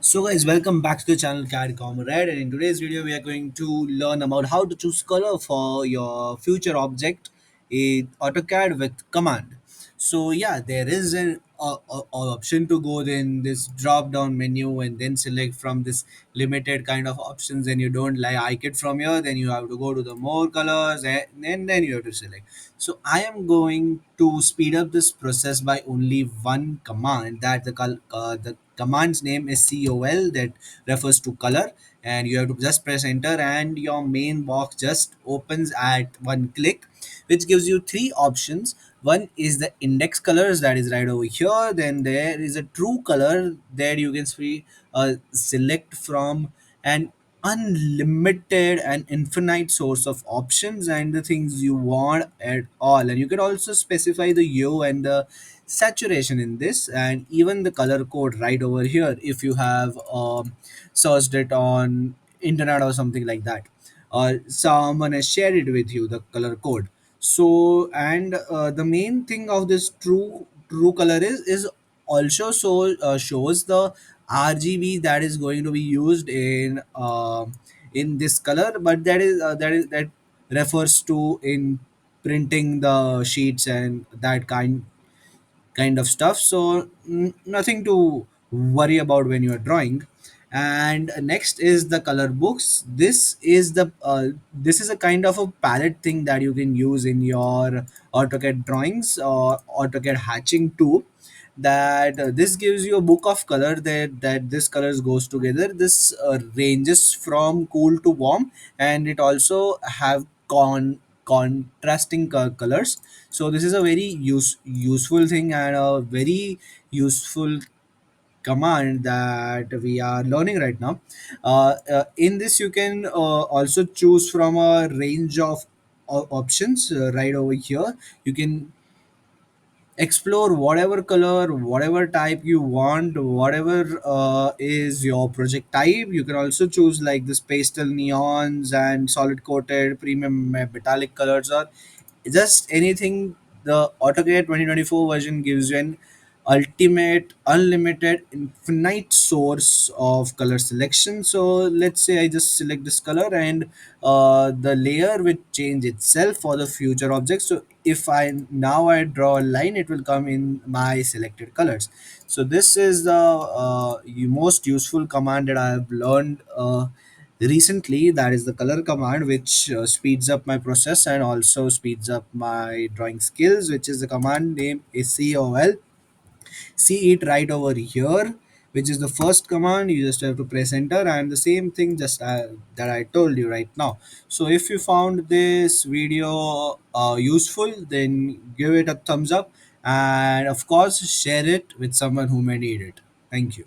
So guys, welcome back to the channel CAD Comrade, and in today's video we are going to learn about how to choose color for your future object in AutoCAD with command. So yeah, there is an option to go in this drop down menu and then select from this limited kind of options, and you don't like it from here, then you have to go to the more colors, and then you have to select. So I am going to speed up this process by only one command. That the command's name is COL, that refers to color, and you have to just press enter and your main box just opens at one click, which gives you three options. One is the index colors, that is right over here. Then there is a true color that you can select from an unlimited and infinite source of options and the things you want at all. And you can also specify the hue and the saturation in this, and even the color code right over here if you have searched it on internet or something like that, or someone has shared it with you, the color code. So, and the main thing of this true color is also shows the RGB that is going to be used in this color, but that refers to in printing the sheets and that kind of stuff. So nothing to worry about when you are drawing. And next is the color books. This is a kind of a palette thing that you can use in your AutoCAD drawings or AutoCAD hatching too. That this gives you a book of color that this colors goes together. This ranges from cool to warm, and it also have contrasting colors. So this is a very useful thing and a very useful command that we are learning right now. In this you can also choose from a range of options right over here. You can explore whatever color, whatever type you want, whatever is your project type. You can also choose like this pastel neons and solid coated premium metallic colors, or just anything. The AutoCAD 2024 version gives you an ultimate, unlimited, infinite source of color selection. So let's say I just select this color, and the layer will change itself for the future objects. So if I draw a line, it will come in my selected colors. So this is the most useful command that I have learned recently. That is the color command, which speeds up my process and also speeds up my drawing skills, which is the command name is COL. See it right over here, which is the first command. You just have to press enter, and the same thing just that I told you right now. So if you found this video useful, then give it a thumbs up, and of course share it with someone who may need it. Thank you.